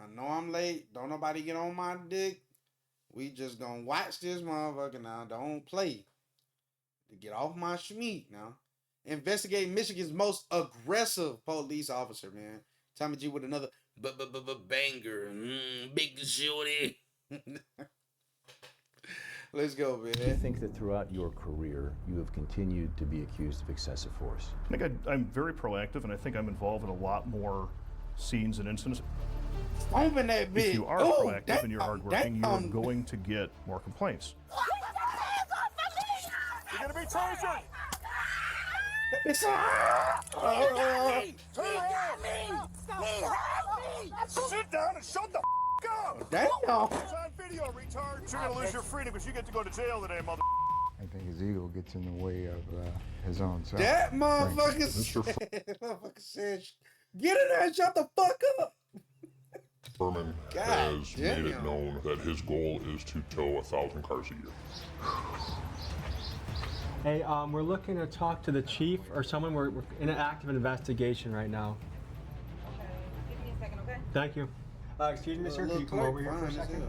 I know I'm late. Don't nobody get on my dick. We just gonna watch this motherfucker now. Don't play. To get off my schmeat now. Investigate Michigan's most aggressive police officer, man. Tommy G with another banger. Big shorty. Let's go, man. Do you think that throughout your career you have continued to be accused of excessive force? I think I'm very proactive, and I think I'm involved in a lot more scenes and incidents. Open that bitch. If you are proactive and you're hardworking, you're going to get more complaints. You're going to be tasered! It's He got me! Sit down and shut the up! Damn. It's on video, retard. You're going to lose your freedom because you get to go to jail today, mother. I think his ego gets in the way of his own self. That motherfucker said, get in there and shut the fuck up. Furman has made it known that his goal is to tow 1,000 cars a year. Hey, we're looking to talk to the chief or someone. We're in an active investigation right now. Okay, give me a second, okay? Thank you. Excuse me, sir. Can you come over here for a second?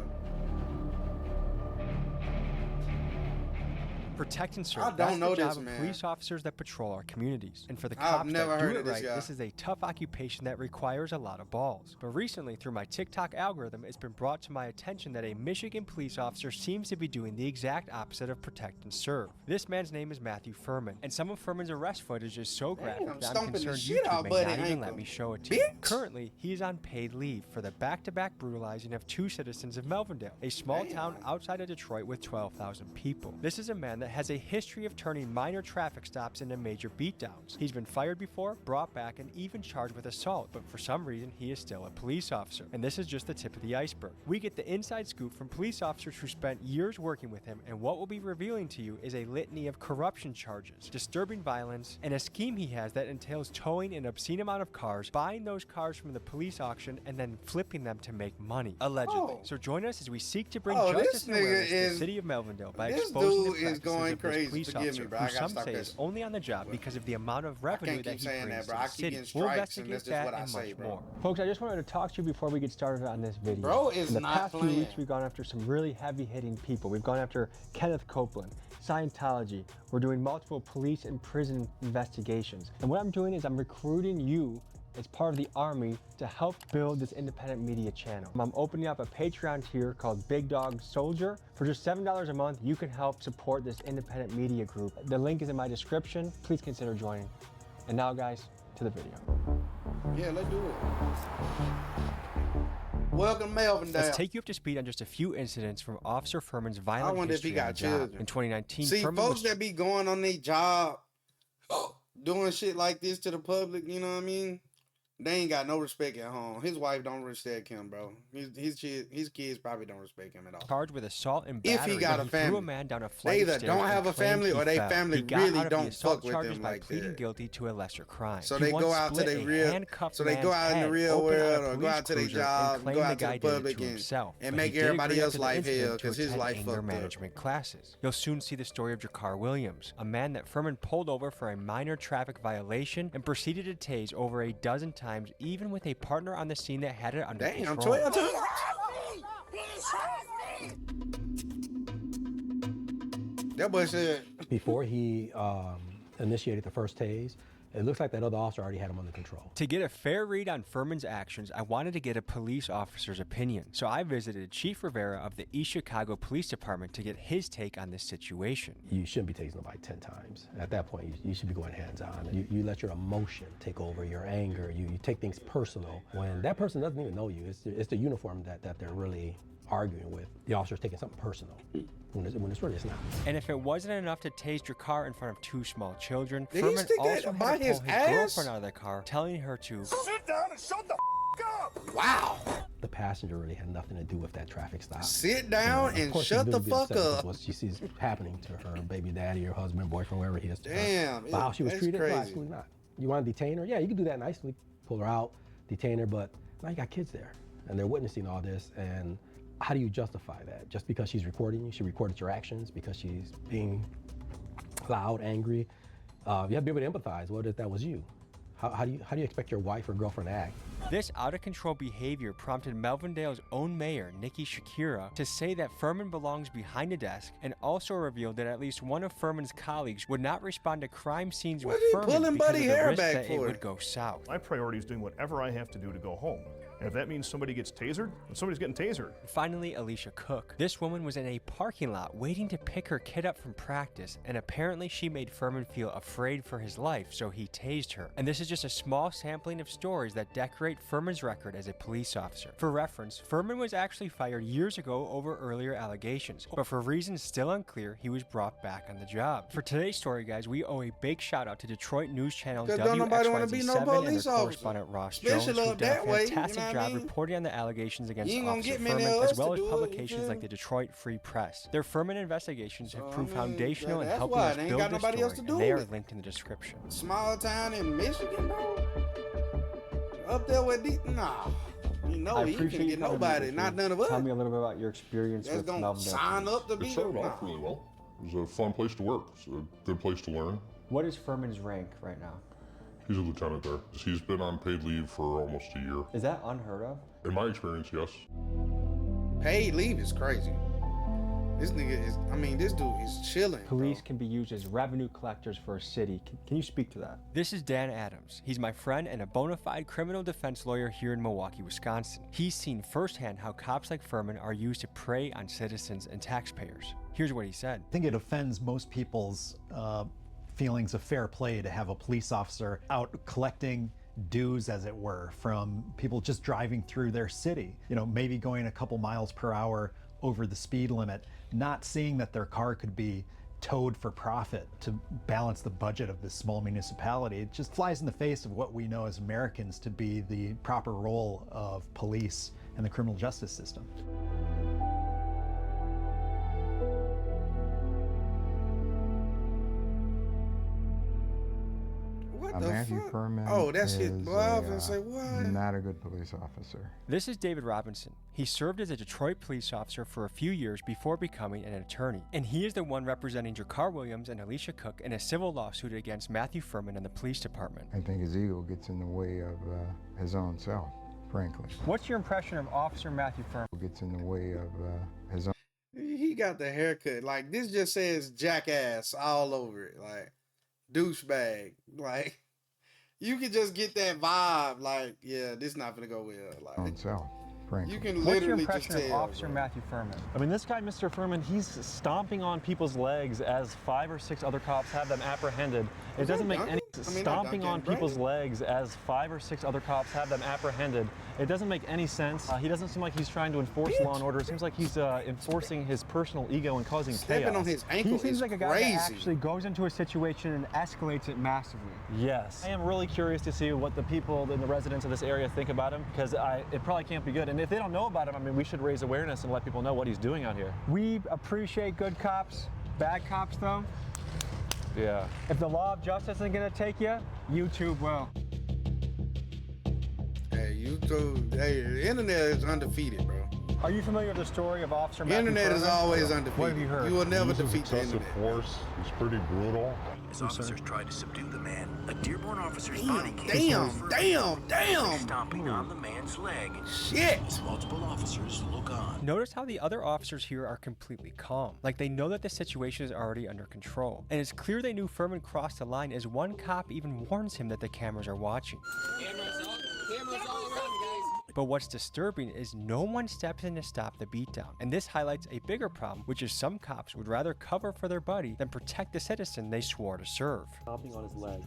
Protect and serve. I don't That's know the job this, of man. police officers that patrol our communities. And for the I've cops never that heard do of it this right, guy. this is a tough occupation that requires a lot of balls. But recently, through my TikTok algorithm, it's been brought to my attention that a Michigan police officer seems to be doing the exact opposite of protect and serve. This man's name is Matthew Furman, and some of Furman's arrest footage is so graphic I'm that I'm stomping the concerned shit out YouTube may Buddy not even Ankle. let me show it to you. Bitch. Currently, he is on paid leave for the back-to-back brutalizing of two citizens of Melvindale, a small town outside of Detroit with 12,000 people. This is a man that has a history of turning minor traffic stops into major beatdowns. He's been fired before, brought back, and even charged with assault, but for some reason he is still a police officer. And this is just the tip of the iceberg. We get the inside scoop from police officers who spent years working with him, and what we'll be revealing to you is a litany of corruption charges, disturbing violence, and a scheme he has that entails towing an obscene amount of cars, buying those cars from the police auction, and then flipping them to make money, allegedly. Oh. So join us as we seek to bring Oh, justice this and nigga awareness to the is- city of Melvindale by this exposing the dude is practices going of this crazy. police Forgive me, officer, bro. I who gotta some stop say this. is only on the job because of the amount of revenue can't that keep he saying brings that, bro. to I the keep city. getting We'll strikes, and investigate that's just that what I and say, much bro. more. Folks, I just wanted to talk to you before we get started on this video. Bro is In the not past few playing. weeks, we've gone after some really heavy-hitting people. We've gone after Kenneth Copeland, Scientology. We're doing multiple police and prison investigations. And what I'm doing is I'm recruiting you as part of the army to help build this independent media channel. I'm opening up a Patreon tier called Big Dog Soldier. For just $7 a month, you can help support this independent media group. The link is in my description. Please consider joining. And now, guys, to the video. Yeah, let's do it. Welcome, Melvindale. Let's take you up to speed on just a few incidents from Officer Furman's violent I wonder if he history on got the job. children. In 2019, See, Furman folks was that be going on their job, doing shit like this to the public, you know what I mean? They ain't got no respect at home. His wife don't respect him, bro. His kids probably don't respect him at all. charged with assault and If battery he got when a threw family. a man down a They flight of either stairs don't and have a claimed family he or they fell. family He got really out of the don't assault fuck with charges him by like pleading that. guilty to a lesser crime. So He they once go out to split the a real, handcuffed so they go man's out in the head, real opened on a world or go police out to their cruiser, and job, claimed go the out to guy the did it public to himself. and But make he did everybody agree else after the life incident hell to 'cause his attend life anger fucked up. management classes. You'll soon see the story of Jakar Williams, a man that Furman pulled over for a minor traffic violation and proceeded to tase over a dozen times, even with a partner on the scene that had it under Damn, control. 12 times. That boy said, Before he initiated the first tase, it looks like that other officer already had him under control. To get a fair read on Furman's actions, I wanted to get a police officer's opinion. So I visited Chief Rivera of the East Chicago Police Department to get his take on this situation. You shouldn't be tasing nobody 10 times. At that point, you should be going hands-on. You let your emotion take over, your anger. You take things personal. When that person doesn't even know you, it's the uniform that they're really arguing with. The officer's taking something personal, when it's really, it's not. And if it wasn't enough to tase Jakar in front of two small children, Did he Furman stick that also by had to his pull his ass? girlfriend out of the car, telling her to Sit down and shut the up! wow, The passenger really had nothing to do with that traffic stop. sit down Of and course, shut she's the gonna be fuck upset because up. what she sees happening to her baby daddy or husband, boyfriend, wherever he is. To Damn, her. But how she was that's treated? No, crazy. absolutely not. You want to detain her? Yeah, you can do that nicely. Pull her out, detain her, but now you got kids there, and they're witnessing all this. And how do you justify that? Just because she's recording you, she recorded your actions because she's being loud, angry. You have to be able to empathize. What if that was you? How do you expect your wife or girlfriend to act This out-of-control behavior prompted Melvindale's own mayor, Nikki Shakira, to say that Furman belongs behind a desk, and also revealed that at least one of Furman's colleagues would not respond to crime scenes with Furman because of the risk that it would go south. My priority is doing whatever I have to do to go home. And if that means somebody gets tasered, then somebody's getting tasered. Finally, Alicia Cook. This woman was in a parking lot waiting to pick her kid up from practice, and apparently she made Furman feel afraid for his life, so he tased her. And this is just a small sampling of stories that decorate Furman's record as a police officer. For reference, Furman was actually fired years ago over earlier allegations, but for reasons still unclear, he was brought back on the job. For today's story, guys, we owe a big shout out to Detroit news channel WXYZ7 and their correspondent Ross Jones, who did a fantastic job reporting on the allegations against Officer Furman, as well as publications like the Detroit Free Press. Their Furman investigations have proved foundational in helping us build this story, and they are linked in the description. Small town in Michigan, bro. Up there with these, nah. You know, he couldn't get nobody, not none of us. Tell me a little bit about your experience with Melvindale. Sign up to be It started off really well. It was a fun place to work. It's a good place to learn. What is Furman's rank right now? He's a lieutenant there. He's been on paid leave for almost a year. Is that unheard of? In my experience, yes. Paid leave is crazy. This nigga is, I mean, this dude is chilling. Police can be used as revenue collectors for a city. Can you speak to that? This is Dan Adams. He's my friend and a bona fide criminal defense lawyer here in Milwaukee, Wisconsin. He's seen firsthand how cops like Furman are used to prey on citizens and taxpayers. Here's what he said. I think it offends most people's feelings of fair play to have a police officer out collecting dues, as it were, from people just driving through their city. You know, maybe going a couple miles per hour over the speed limit, not seeing that their car could be towed for profit to balance the budget of this small municipality. It just flies in the face of what we know as Americans to be the proper role of police and the criminal justice system. Matthew Furman. Oh, that's his. is Well, I was gonna say what? Not a good police officer. This is David Robinson. He served as a Detroit police officer for a few years before becoming an attorney. And he is the one representing Jakar Williams and Alicia Cook in a civil lawsuit against Matthew Furman and the police department. I think his ego gets in the way of his own self, frankly. What's your impression of Officer Matthew Furman? Gets in the way of his own. He got the haircut. Like, this just says jackass all over it. Like, douchebag. Like, you can just get that vibe. Like, yeah, this not gonna go well. Like, own self, frankly. you can What's your literally impression just of tell. Officer Matthew Furman? I mean, this guy, Mr. Furman, he's stomping on people's legs as 5 or 6 other cops have them apprehended. It doesn't make any stomping on people's legs as 5 or 6 other cops have them apprehended. It doesn't make any sense. He doesn't seem like he's trying to enforce law and order. It seems like he's enforcing his personal ego and causing Stepping chaos. on his ankle He seems is like a guy crazy. that actually goes into a situation and escalates it massively. Yes. I am really curious to see what the people and the residents of this area think about him, because it probably can't be good. And if they don't know about him, I mean, we should raise awareness and let people know what he's doing out here. We appreciate good cops. Bad cops, though, Yeah. if the law of justice isn't gonna take you, YouTube will. Hey, the internet is undefeated, bro. Are you familiar with the story of Officer The Matthew internet is Furman? always undefeated. What have you heard? You will never He uses defeat the excessive internet. force. He's pretty brutal. As officers tried to subdue the man, a Dearborn officer's body Damn, cam damn. stomping on the man's leg. Shit. Multiple officers look on. Notice how the other officers here are completely calm, like they know that the situation is already under control. And it's clear they knew Furman crossed the line, as one cop even warns him that the cameras are watching. Cameras all around, guys. But what's disturbing is no one steps in to stop the beatdown. And this highlights a bigger problem, which is some cops would rather cover for their buddy than protect the citizen they swore to serve. Stomping on his legs.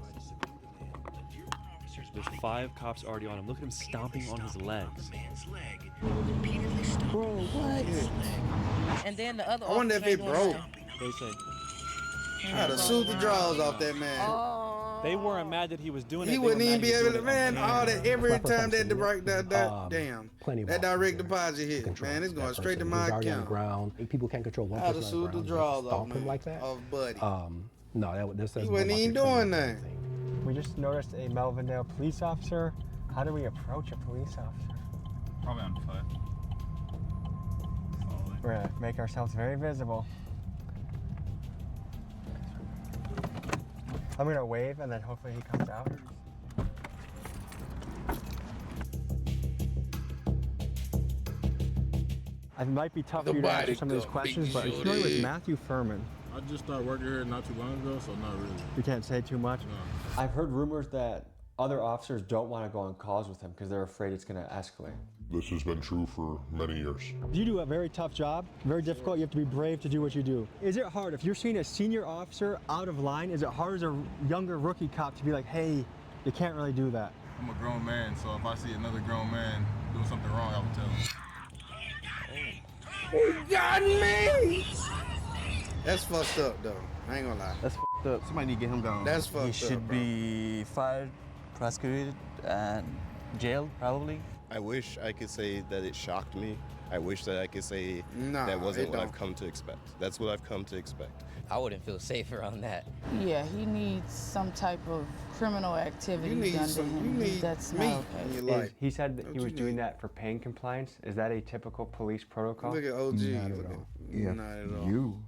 There's 5 cops already on him. Look at him stomping on his legs. Bro, what? And then the other I wonder if it broke. They say I had to suit the draws off that man. they weren't mad that he was doing it. He they wouldn't were even mad be he was able to, doing it on man, all that, every time that damn, plenty of that officers direct there deposit hit, control man, it's going that straight to person my who's already on the account. ground. People can't control one I had to person suit on the the draws ground. off, Stomp him man, like that. of buddy. No, this He is wasn't even doing that. We just noticed a Melvindale police officer. How do we approach a police officer? Probably on foot. We're gonna make ourselves very visible. I'm gonna wave and then hopefully he comes out. It might be tough for you to answer some of these questions, but I'm here with Matthew Furman. I just started working here not too long ago, so not really. You can't say too much? No. I've heard rumors that other officers don't want to go on calls with him because they're afraid it's going to escalate. This has been true for many years. You do a very tough job, very difficult. You have to be brave to do what you do. Is it hard, if you're seeing a senior officer out of line, is it hard as a younger rookie cop to be like, hey, you can't really do that? I'm a grown man, so if I see another grown man doing something wrong, I will tell him. He got me! That's fucked up, though. I ain't gonna lie. That's fucked up. Somebody need to get him down. That's fucked up. He should be fired, prosecuted, and jailed, probably. I wish I could say that it shocked me. I wish that I could say Nah, that wasn't what don't. I've come to expect. That's what I've come to expect. I wouldn't feel safe around that. Yeah, he needs some type of criminal activity You need done some- to you him. need That's meat not okay. in your life. He said that he What was you doing need? that for pain compliance. Is that a typical police protocol? Look at OG. Not at all. If Not at all. you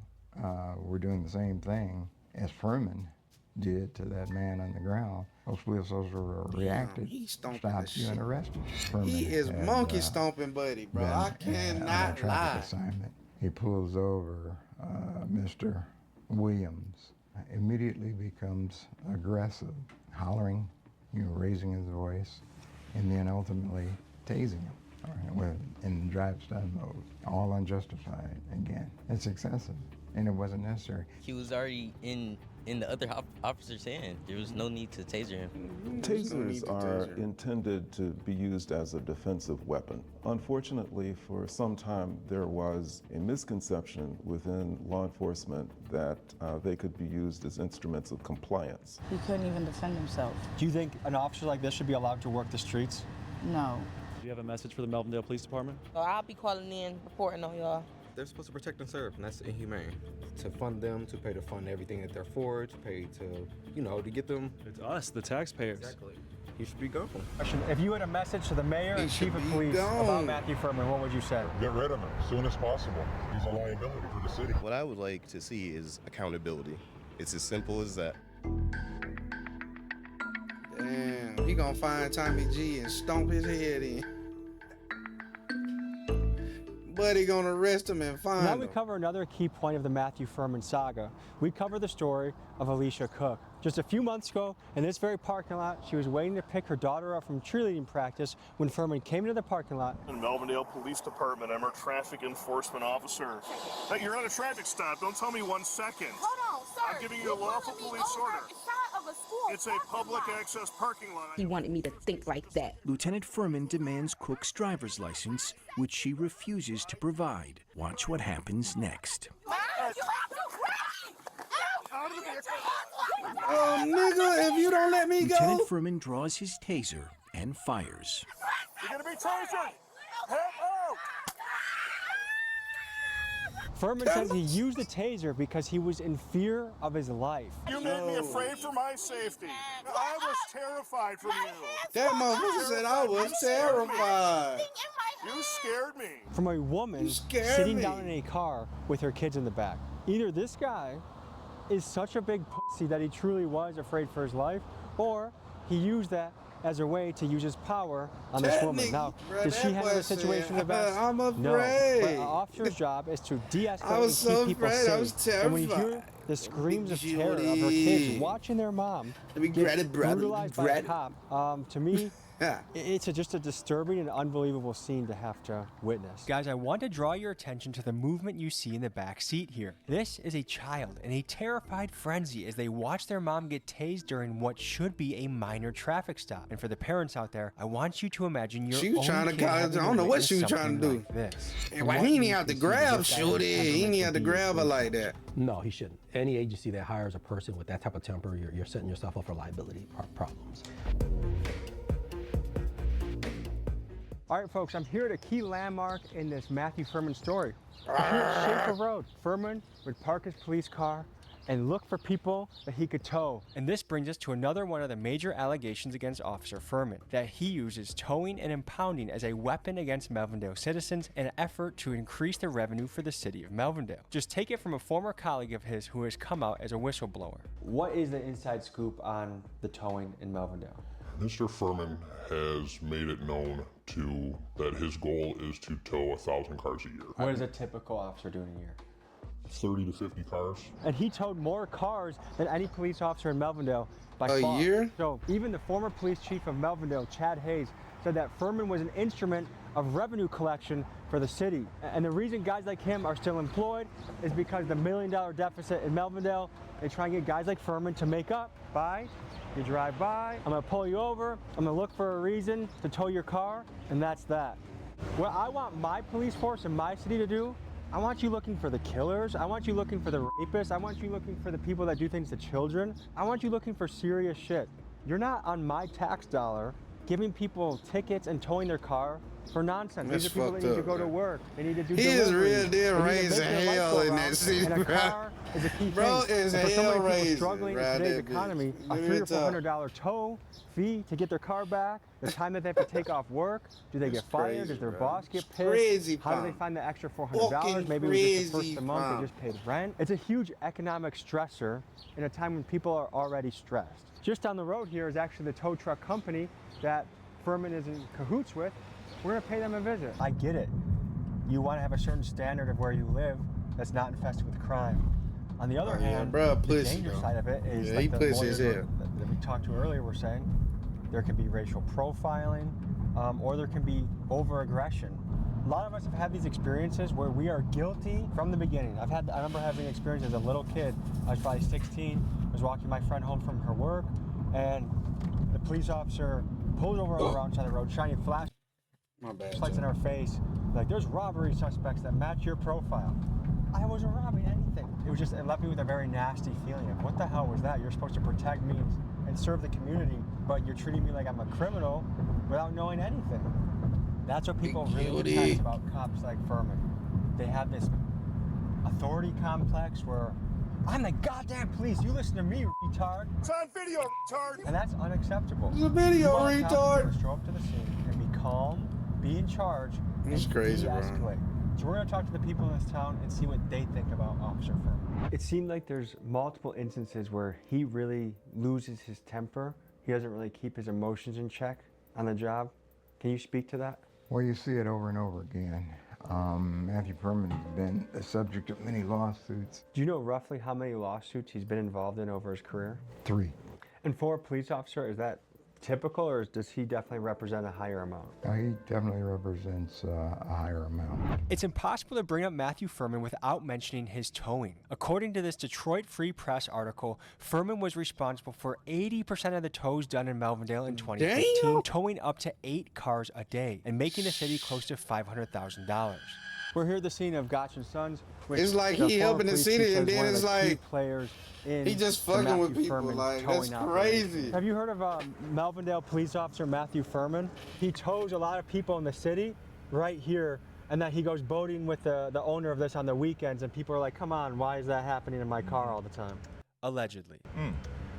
were doing the same thing as Furman did to that man on the ground, those police officers reacted, he's stomping stopped the you, and shit. arrested you. He is had, monkey stomping buddy, bro. been, I on a cannot traffic lie. assignment. He pulls over Mr. Williams, immediately becomes aggressive, hollering, raising his voice, and then ultimately tasing him. All right, in drive-stop mode, all unjustified. Again, it's excessive, and it wasn't necessary. He was already in the other officer's hand. There was no need to taser him. Tasers are intended to be used as a defensive weapon. Unfortunately, for some time, there was a misconception within law enforcement that they could be used as instruments of compliance. He couldn't even defend himself. Do you think an officer like this should be allowed to work the streets? No. Do you have a message for the Melvindale Police Department? I'll be calling in, reporting on y'all. They're supposed to protect and serve, and that's inhumane. To fund them, to pay to fund everything that they're for, to pay to, to get them. It's us, the taxpayers. Exactly. He should be gone. If you had a message to the mayor and chief of police about Matthew Furman, what would you say? Get rid of him as soon as possible. He's a liability for the city. What I would like to see is accountability. It's as simple as that. Damn, he gonna find Tommy G and stomp his head in. But he gonna arrest him and find Now him. we cover another key point of the Matthew Furman saga. We cover the story of Alicia Cook. Just a few months ago, in this very parking lot, she was waiting to pick her daughter up from cheerleading practice when Furman came into the parking lot. In Melvindale Police Department, I'm a traffic enforcement officer. Hey, you're at a traffic stop. Don't tell me 1 second. Hold on, sir. I'm giving you a lawful police order. It's a public access parking lot. He wanted me to think like that. Lieutenant Furman demands Cook's driver's license, which she refuses to provide. Watch what happens next. Nigga, if you don't let me go. Lieutenant Furman draws his taser and fires. You're gonna be tasered. Head out. Furman says he used the taser because he was in fear of his life. You made me afraid for my safety. I was terrified from you. That motherfucker said I was terrified. You scared me. From a woman sitting down in a car with her kids in the back. Either this guy is such a big pussy that he truly was afraid for his life, or he used that as a way to use his power on this woman. Now, did she handle the situation the best? I'm afraid. No. But an officer's job is to de-escalate and keep people safe. I was terrified. And when you hear the screams of terror of her kids watching their mom get brutalized by a cop, to me, it's just a disturbing and unbelievable scene to have to witness. Guys, I want to draw your attention to the movement you see in the back seat here. This is a child in a terrified frenzy as they watch their mom get tased during what should be a minor traffic stop. And for the parents out there, I want you to imagine your She was own trying to kid I having don't know what she was witness trying to do. something like this. And why he ain't have to grab Shorty? He ain't have to grab her like that. No, he shouldn't. Any agency that hires a person with that type of temper, you're setting yourself up for liability problems. All right, folks, I'm here at a key landmark in this Matthew Furman story. We're here at Schaefer Road. Furman would park his police car and look for people that he could tow. And this brings us to another one of the major allegations against Officer Furman, that he uses towing and impounding as a weapon against Melvindale citizens in an effort to increase the revenue for the city of Melvindale. Just take it from a former colleague of his who has come out as a whistleblower. What is the inside scoop on the towing in Melvindale? Mr. Furman has made it known that his goal is to tow 1,000 cars a year. What does a typical officer do in a year? 30 to 50 cars. And he towed more cars than any police officer in Melvindale by A far. year? So even the former police chief of Melvindale, Chad Hayes, said that Furman was an instrument of revenue collection for the city. And the reason guys like him are still employed is because the $1 million deficit in Melvindale, they try and get guys like Furman to make up by, you drive by, I'm gonna pull you over, I'm gonna look for a reason to tow your car, and that's that. What I want my police force in my city to do, I want you looking for the killers. I want you looking for the rapists. I want you looking for the people that do things to children. I want you looking for serious shit. You're not on my tax dollar giving people tickets and towing their car for nonsense. That's These are people that need to go to work. They need to do He is deliveries. real damn They need to raising make their life hell go in round, that city, and a bro. car is a key Bro thing. is And for so hell many people raising struggling in around today's that bitch. economy, a Let me $300 or tell. $400 tow fee to get their car back, the time that they have to take off work, do they get fired? crazy, Does their bro. boss get It's pissed? crazy, How do they fam. find the extra $400? Fucking Maybe it was just the crazy, first of the month, fam. they just paid rent. It's a huge economic stressor in a time when people are already stressed. Just down the road here is actually the tow truck company that Furman is in cahoots with. We're gonna pay them a visit. I get it. You wanna have a certain standard of where you live that's not infested with crime. On the other hand, bro, the pussy, danger bro. side of it is Yeah, like he the pussy lawyers as hell. that we talked to earlier were saying, there can be racial profiling, or there can be over-aggression. A lot of us have had these experiences where we are guilty from the beginning. I remember having an experience as a little kid. I was probably 16. I was walking my friend home from her work, and the police officer pulled over on the wrong side of the road, shining flash My bad. lights in our face. Like, there's robbery suspects that match your profile. I wasn't robbing anything. It left me with a very nasty feeling of, what the hell was that? You're supposed to protect me and serve the community, but you're treating me like I'm a criminal without knowing anything. That's what people really detest about cops like Furman. They have this authority complex where, I'm the goddamn police, you listen to me, retard. It's on video, retard. And that's unacceptable. It's a video, You want a cop that's retard. gonna show up to the scene and be calm, be in charge, It's and crazy, bro. de-escalate. So we're gonna talk to the people in this town and see what they think about Officer Furman. It seemed like there's multiple instances where he really loses his temper. He doesn't really keep his emotions in check on the job. Can you speak to that? Well, you see it over and over again. Matthew Furman has been the subject of many lawsuits. Do you know roughly how many lawsuits he's been involved in over his career? 3. And for a police officer, is that typical, or does he definitely represent a higher amount? He definitely represents a higher amount. It's impossible to bring up Matthew Furman without mentioning his towing. According to this Detroit Free Press article, Furman was responsible for 80% of the tows done in Melvindale in 2015, towing up to 8 cars a day and making the city close to $500,000. We're here at the scene of Gotch and Sons. It's like he helping the city, and then it's like he just fucking with people. Like, that's crazy. Have you heard of Melvindale police officer Matthew Furman? He tows a lot of people in the city right here, and that he goes boating with the owner of this on the weekends, and people are like, come on, why is that happening in my car all the time? Allegedly.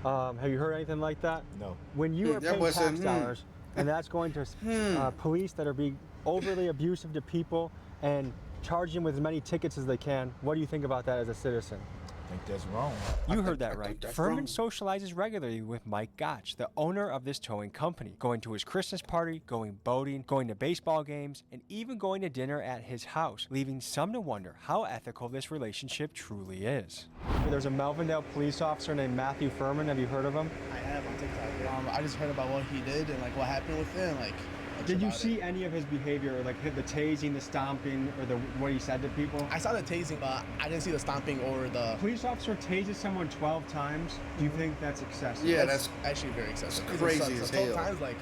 Have you heard anything like that? No. When you are That paying boy said, tax dollars, and that's going to police that are being overly abusive to people and charge them with as many tickets as they can, what do you think about that as a citizen? I think that's wrong. You heard that right. Furman socializes regularly with Mike Gotch, the owner of this towing company, going to his Christmas party, going boating, going to baseball games, and even going to dinner at his house, leaving some to wonder how ethical this relationship truly is. There's a Melvindale police officer named Matthew Furman. Have you heard of him? I have on TikTok. I just heard about what he did and like what happened with him. Like, did you see any of his behavior, like the tasing, the stomping, or what he said to people? I saw the tasing, but I didn't see the stomping or the. Police officer tases someone 12 times. Do you think that's excessive? Yeah, that's actually very excessive. That's crazy as hell. 12 times, like,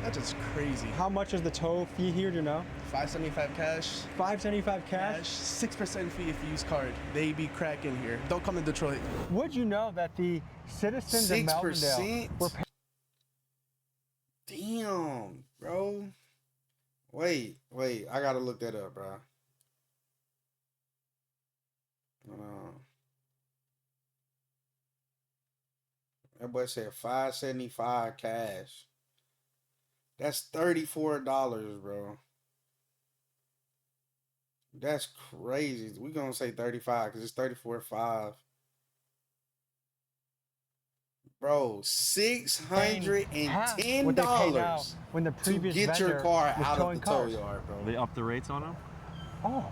that's just crazy. How much is the tow fee here? Do you know? $5.75 cash. $5.75 cash. 6% fee if you use card. They be cracking here. Don't come to Detroit. Would you know that the citizens of Melvindale were paying? Damn, bro. Wait, I gotta look that up, bro. That boy said $5.75 cash. That's $34, bro. That's crazy. We gonna say 35 because it's 34.5. Bro, $610 when the to previous get your vendor car was out of towing the tow cars. yard, bro. They upped the rates on them? Oh,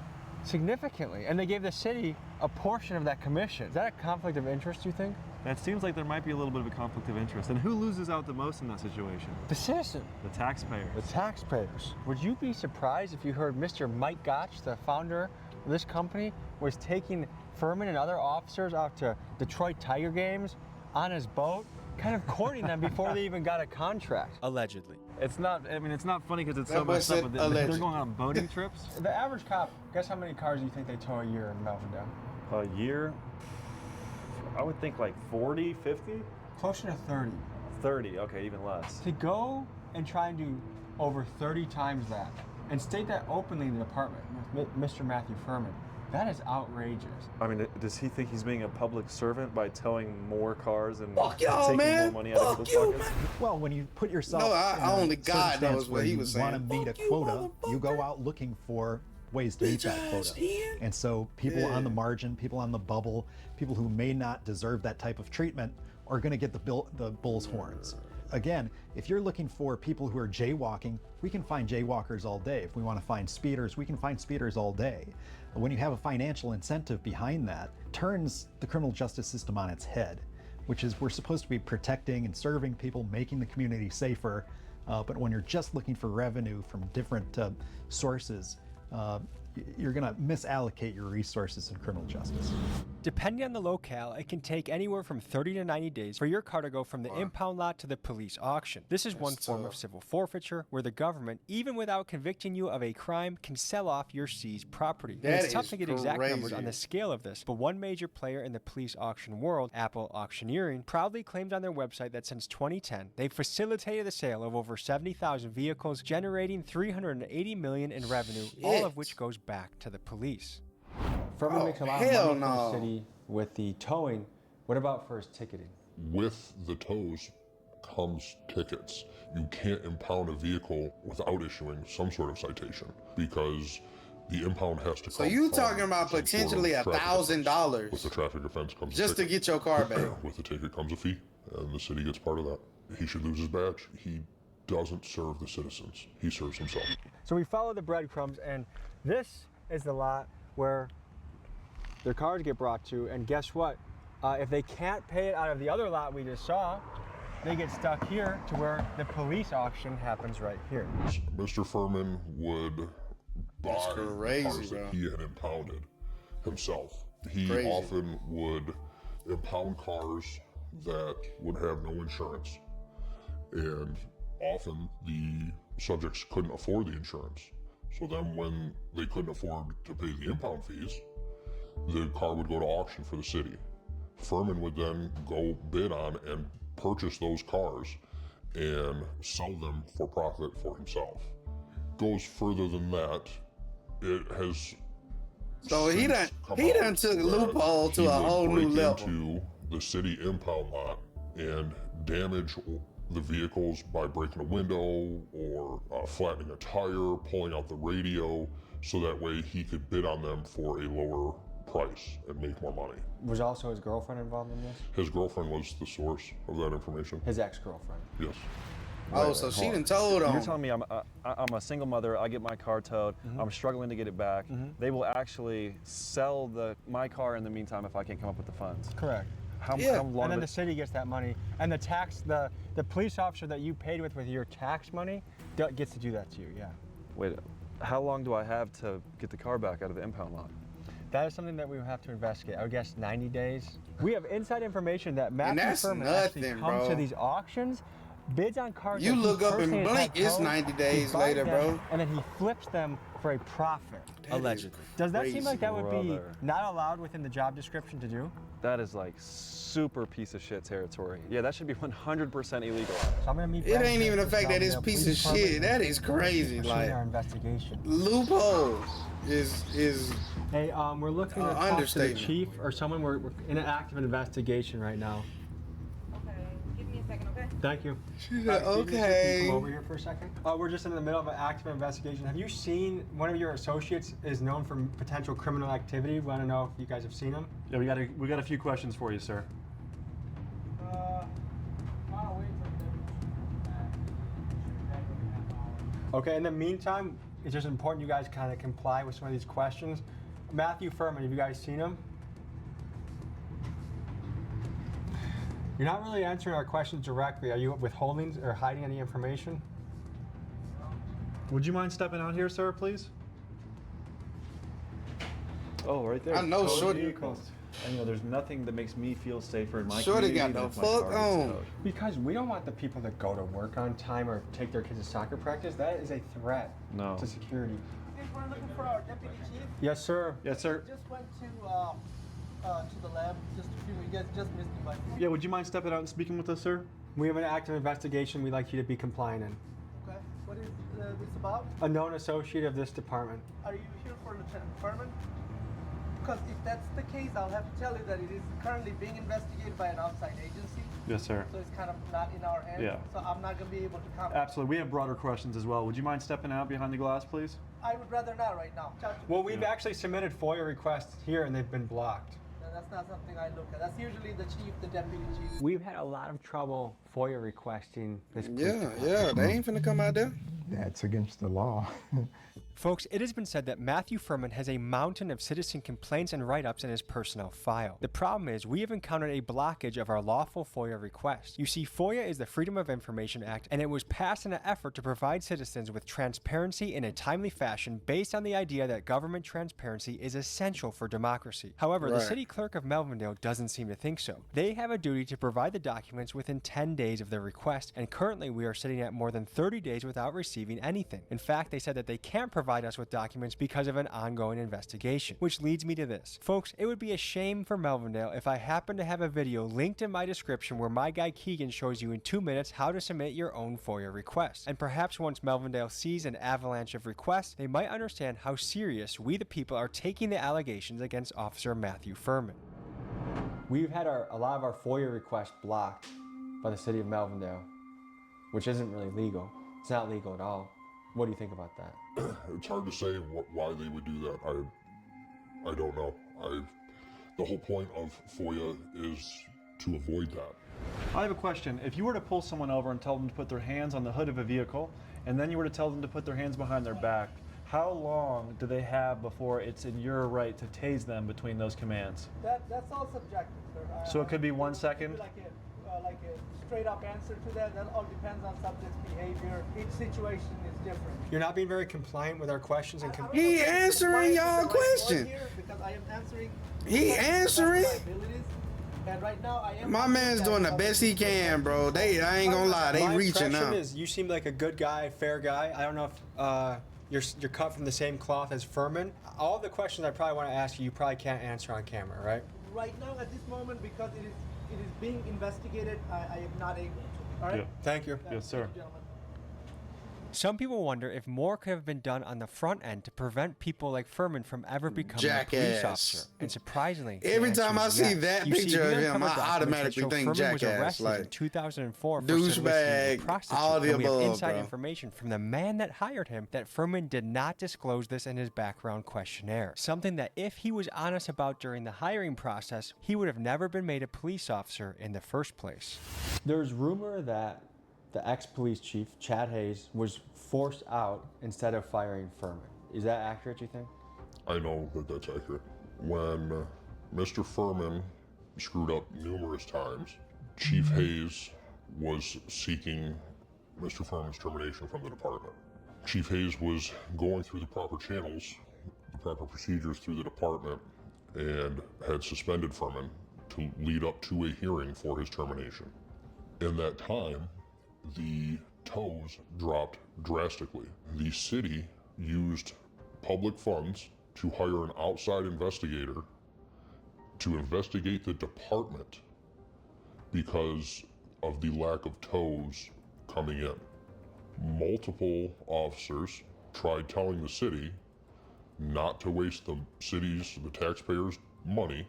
significantly. And they gave the city a portion of that commission. Is that a conflict of interest, you think? That seems like there might be a little bit of a conflict of interest. And who loses out the most in that situation? The citizen. The taxpayers. The taxpayers. Would you be surprised if you heard Mr. Mike Gotch, the founder of this company, was taking Furman and other officers out to Detroit Tiger games on his boat, kind of courting them before they even got a contract? Allegedly. It's not, I mean, it's not funny because it's That so boy messed up, said but they're alleged. going on boating trips. The average cop, guess how many cars do you think they tow a year in Melvindale? A year? I would think like 40, 50? Closer to 30. 30, okay, even less. To go and try and do over 30 times that, and state that openly in the department with Mr. Matthew Furman, that is outrageous. I mean, does he think he's being a public servant by towing more cars and Fuck y'all, taking man. more money out of Fuck his you, pockets? Well, when you put yourself No, in a only God circumstance knows what where he you was want to saying. meet a Fuck you, quota, you go out looking for ways to meet that quota. And so people on the margin, people on the bubble, people who may not deserve that type of treatment are going to get the bull's horns. Again, if you're looking for people who are jaywalking, we can find jaywalkers all day. If we want to find speeders, we can find speeders all day. When you have a financial incentive behind that, turns the criminal justice system on its head, which is we're supposed to be protecting and serving people, making the community safer. But when you're just looking for revenue from different sources, you're going to misallocate your resources in criminal justice. Depending on the locale, it can take anywhere from 30 to 90 days for your car to go from the impound lot to the police auction. This is one form of civil forfeiture where the government, even without convicting you of a crime, can sell off your seized property. And it's tough to get exact numbers on the scale of this, but one major player in the police auction world, Apple Auctioneering, proudly claimed on their website that since 2010, they've facilitated the sale of over 70,000 vehicles, generating $380 million in revenue, all of which goes back to the police. Furman makes a lot of money for the city with the towing. What about for his ticketing? With the tows comes tickets. You can't impound a vehicle without issuing some sort of citation because the impound has to come. So you talking about potentially $1,000 with the traffic offense comes just to get your car back? With the ticket comes a fee, and the city gets part of that. He should lose his badge. He doesn't serve the citizens. He serves himself. So we follow the breadcrumbs, and this is the lot where their cars get brought to, and guess what? If they can't pay it out of the other lot we just saw, they get stuck here to where the police auction happens right here. Mr. Furman would buy cars that he had impounded himself. He often would impound cars that would have no insurance, and often the subjects couldn't afford the insurance. So then when they couldn't afford to pay the impound fees, the car would go to auction for the city. Furman would then go bid on and purchase those cars and sell them for profit for himself. Goes further than that. It has. So he done took loophole to a whole new level. Into the city impound lot and damage the vehicles by breaking a window or flattening a tire, pulling out the radio, so that way he could bid on them for a lower price and make more money. Was also his girlfriend involved in this? His girlfriend was the source of that information. His ex-girlfriend? Yes. Oh, so she done told him. You're telling me I'm a single mother, I get my car towed, I'm struggling to get it back. They will actually sell my car in the meantime if I can't come up with the funds. Correct. How long? And then the city gets that money, and the police officer that you paid with your tax money gets to do that to you. Yeah. Wait, how long do I have to get the car back out of the impound lot? That is something that we would have to investigate. I would guess 90 days. We have inside information that Matthew Furman actually comes to these auctions, bids on cars. You that look he up and personally has blink, it's towed, 90 he days buys later, them, bro. And then he flips them for a profit. Allegedly. Does that seem like that would be not allowed within the job description to do? That is like super piece of shit territory. Yeah, that should be 100% illegal. So I'm gonna meet It ain't even the fact that it's piece of shit. That is crazy. Like our investigation. Loopholes is. Hey, we're looking to talk to the chief or someone. We're in an active investigation right now. Okay, give me a second, okay? Thank you. She's like, okay. Come over here for a second. We're just in the middle of an active investigation. Have you seen one of your associates is known for potential criminal activity? Want to know if you guys have seen him? Yeah, we got a few questions for you, sir. Okay, in the meantime, it's just important you guys kind of comply with some of these questions. Matthew Furman, have you guys seen him? You're not really answering our questions directly. Are you withholding or hiding any information? Would you mind stepping out here, sir, please? Oh, right there. I know Towed Shorty. vehicles. And, you know, there's nothing that makes me feel safer in my Shorty community got than no if my fuck car gets on. towed. Because we don't want the people that go to work on time or take their kids to soccer practice. That is a threat to security. We're looking for our deputy chief. Yes, sir. Yes, sir. Just went to the lab just a few. You guys just missed him by. Yeah, would you mind stepping out and speaking with us, sir? We have an active investigation we'd like you to be compliant in. Okay. What is this about? A known associate of this department. Are you here for Lieutenant Furman? Because if that's the case, I'll have to tell you that it is currently being investigated by an outside agency. Yes, sir. So it's kind of not in our hands. Yeah. So I'm not going to be able to comment. Absolutely. We have broader questions as well. Would you mind stepping out behind the glass, please? I would rather not right now. Well, we've actually submitted FOIA requests here and they've been blocked. No, that's not something I look at. That's usually the chief, the deputy chief. We've had a lot of trouble FOIA requesting this. Yeah, they ain't finna come out there. That's against the law. Folks, it has been said that Matthew Furman has a mountain of citizen complaints and write-ups in his personnel file. The problem is we have encountered a blockage of our lawful FOIA request. You see, FOIA is the Freedom of Information Act, and it was passed in an effort to provide citizens with transparency in a timely fashion based on the idea that government transparency is essential for democracy. However, the city clerk of Melvindale doesn't seem to think so. They have a duty to provide the documents within 10 days of their request, and currently we are sitting at more than 30 days without receiving anything. In fact, they said that they can't provide us with documents because of an ongoing investigation, which leads me to this. Folks, it would be a shame for Melvindale if I happen to have a video linked in my description where my guy Keegan shows you in 2 minutes how to submit your own FOIA request. And perhaps once Melvindale sees an avalanche of requests, they might understand how serious we the people are taking the allegations against Officer Matthew Furman. We've had a lot of our FOIA requests blocked by the city of Melvindale, which isn't really legal. It's not legal at all. What do you think about that? It's hard to say why they would do that. I don't know. The whole point of FOIA is to avoid that. I have a question. If you were to pull someone over and tell them to put their hands on the hood of a vehicle, and then you were to tell them to put their hands behind their back, how long do they have before it's in your right to tase them between those commands? That's all subjective, sir. So it could be 1 second? Like a straight up answer to that. That all depends on subject's behavior. Each situation is different. You're not being very compliant with our questions and He answering y'all question. Because I am answering. He answering. And right now I am. My man's doing the best he can, bro. I ain't gonna lie, they reaching My now. impression is you seem like a good guy, fair guy. I don't know if you're cut from the same cloth as Furman. All the questions I probably want to ask you, you probably can't answer on camera, right? Right now, at this moment, because it is being investigated, I am not able to. All right? Yeah. Thank you. Yes, sir. Some people wonder if more could have been done on the front end to prevent people like Furman from ever becoming a police Jackass. officer. And surprisingly, Every the time answer I is see yes. that You see, picture we of him, uncovered I documents that automatically show think Furman was jackass, arrested in like, 2004 for soliciting a douchebag, prostitute. all the And we have above, inside bro. information from the man that hired him that Furman did not disclose this in his background questionnaire. Something that if he was honest about during the hiring process, he would have never been made a police officer in the first place. There's rumor that the ex-police chief, Chad Hayes, was forced out instead of firing Furman. Is that accurate, you think? I know that that's accurate. When Mr. Furman screwed up numerous times, Chief Hayes was seeking Mr. Furman's termination from the department. Chief Hayes was going through the proper channels, the proper procedures through the department, and had suspended Furman to lead up to a hearing for his termination. In that time, the tows dropped drastically. The city used public funds to hire an outside investigator to investigate the department because of the lack of tows coming in. Multiple officers tried telling the city not to waste the city's, the taxpayers' money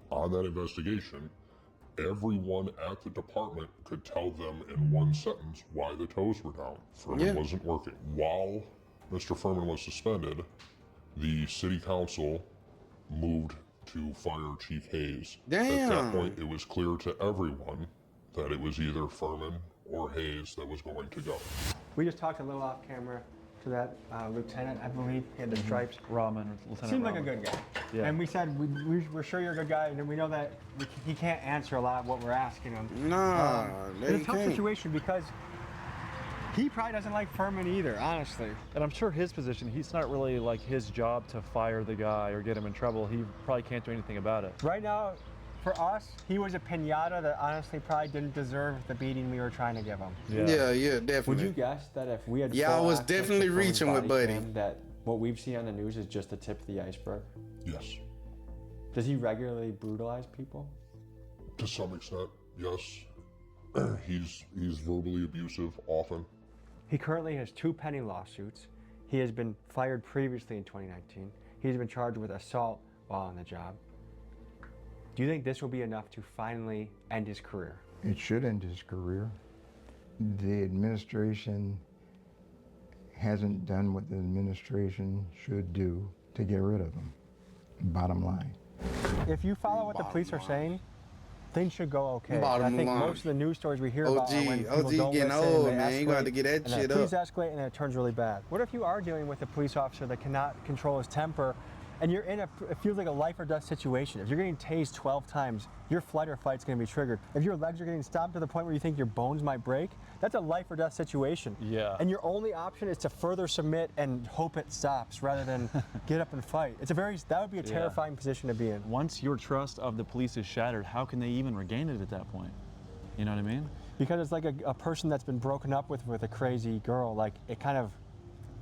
on that investigation. Everyone at the department could tell them in one sentence why the tows were down. Furman wasn't working. While Mr. Furman was suspended, the city council moved to fire Chief Hayes. At that point, it was clear to everyone that it was either Furman or Hayes that was going to go. We just talked a little off camera to that lieutenant, I believe. He had the stripes. Lieutenant Seemed like a Rahman. good guy. Yeah. And we said, we're sure you're a good guy, and we know that he can't answer a lot of what we're asking him. Nah, it's a tough situation because he probably doesn't like Furman either, honestly. And I'm sure his position, it's not really like his job to fire the guy or get him in trouble. He probably can't do anything about it. Right now, for us, he was a pinata that honestly probably didn't deserve the beating we were trying to give him. Yeah, definitely. Would you guess that if we had I was definitely reaching with Buddy. That what we've seen on the news is just the tip of the iceberg? Yes. Does he regularly brutalize people? To some extent, yes. He's verbally abusive often. He currently has 2 pending lawsuits. He has been fired previously in 2019. He's been charged with assault while on the job. Do you think this will be enough to finally end his career? It should end his career. The administration hasn't done what the administration should do to get rid of him. Bottom line. If you follow what the police are saying, things should go okay. Bottom I think line. most of the news stories we hear about are when people OG don't getting listen, old, they man. You got to escalate, get that and shit Please up. escalate and it turns really bad. What if you are dealing with a police officer that cannot control his temper and you're in it feels like a life or death situation? If you're getting tased 12 times, your flight or fight's gonna be triggered. If your legs are getting stomped to the point where you think your bones might break, that's a life or death situation. Yeah. And your only option is to further submit and hope it stops rather than get up and fight. That would be a terrifying position to be in. Once your trust of the police is shattered, how can they even regain it at that point? You know what I mean? Because it's like a person that's been broken up with a crazy girl. Like it kind of,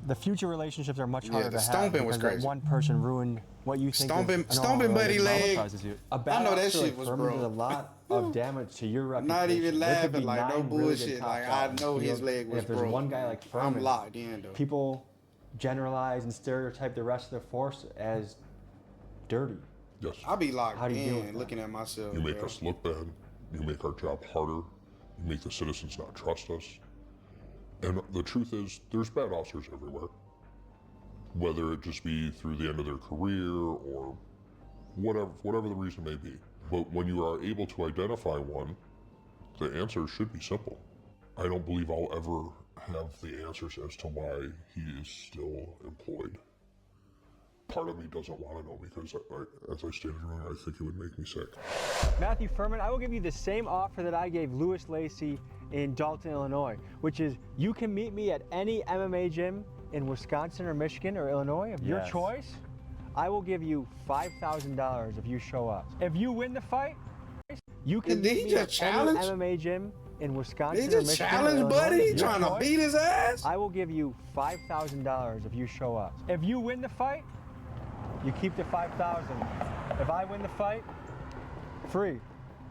the future relationships are much harder to have. stomping was because that crazy. one person ruined what you think Stomping buddy leg. A bad I know that officer shit like was Furman broke. did a lot of damage to your reputation. Not even There could be laughing, like no 9 really good bullshit. cops Like out I in the know his field, leg and was if there's broke. one guy like Furman, I'm locked in though. people generalize and stereotype the rest of the force as dirty. Yes. I'll be locked How do you deal with in, that? looking at myself. You make bro. us look bad. You make our job harder. You make the citizens not trust us. And the truth is, there's bad officers everywhere. Whether it just be through the end of their career or whatever the reason may be. But when you are able to identify one, the answer should be simple. I don't believe I'll ever have the answers as to why he is still employed. Part of me doesn't want to know because, as I stated earlier, I think it would make me sick. Matthew Furman, I will give you the same offer that I gave Lewis Lacey in Dalton, Illinois, which is you can meet me at any MMA gym in Wisconsin or Michigan or Illinois of your choice. I will give you $5,000 if you show up. If you win the fight, you can Did meet he me just at any challenge? MMA gym in Wisconsin Did he or just Michigan challenge or Illinois. Buddy? He of your trying to choice. beat his ass? I will give you $5,000 if you show up. If you win the fight, you keep the $5,000. If I win the fight, free.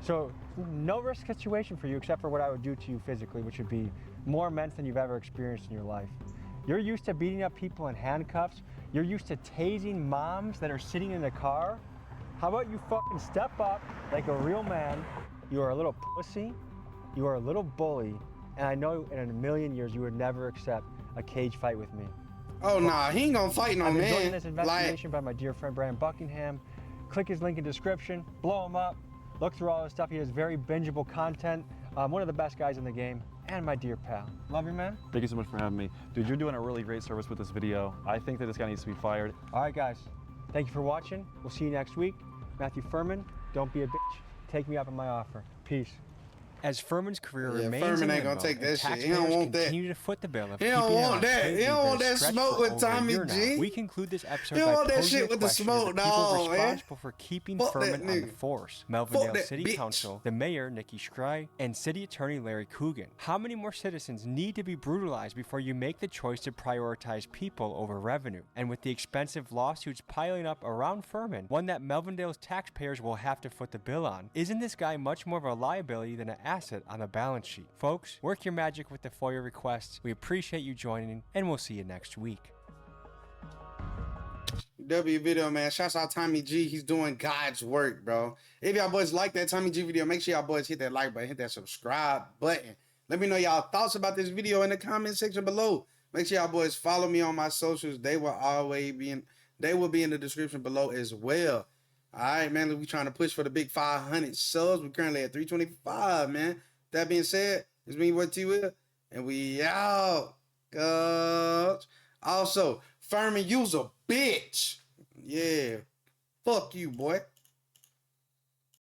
So no risk situation for you except for what I would do to you physically, which would be more immense than you've ever experienced in your life. You're used to beating up people in handcuffs. You're used to tasing moms that are sitting in the car. How about you fucking step up like a real man? You are a little pussy. You are a little bully. And I know in a million years you would never accept a cage fight with me. Oh nah, he ain't gonna fight no I've been man. joining this investigation by my dear friend Brian Buckingham. Click his link in description, blow him up, look through all his stuff. He has very bingeable content. One of the best guys in the game, and my dear pal. Love you, man. Thank you so much for having me. Dude, you're doing a really great service with this video. I think that this guy needs to be fired. All right, guys. Thank you for watching. We'll see you next week. Matthew Furman, don't be a bitch. Take me up on my offer. Peace. As Furman's career Yeah, remains Furman in ain't gonna limbo, take and that shit. He taxpayers don't want that. continue to foot the bill of He don't keeping him want on that. paid He don't leave want that that stretched smoke for with over a Tommy year now. G. We conclude this episode He don't by want that posing shit a with the question to smoke, the people dog, man. responsible for keeping Fuck that Furman on the nigga. force. Fuck Melvindale that City bitch. Council, the mayor, Nikki Scry, and City Attorney Larry Coogan. How many more citizens need to be brutalized before you make the choice to prioritize people over revenue? And with the expensive lawsuits piling up around Furman, one that Melvindale's taxpayers will have to foot the bill on, isn't this guy much more of a liability than an asset on the balance sheet? Folks, work your magic with the FOIA requests. We appreciate you joining, and we'll see you next week. W video, man. Shouts out Tommy G. He's doing God's work, bro. If y'all boys like that Tommy G video, make sure y'all boys hit that like button, hit that subscribe button. Let me know y'all thoughts about this video in the comment section below. Make sure y'all boys follow me on my socials. They will be in the description below as well. All right, man. We trying to push for the big 500 subs. We're currently at 325, man. That being said, it's me, what T Will, and we out. Also, Furman, you's a bitch. Yeah. Fuck you, boy.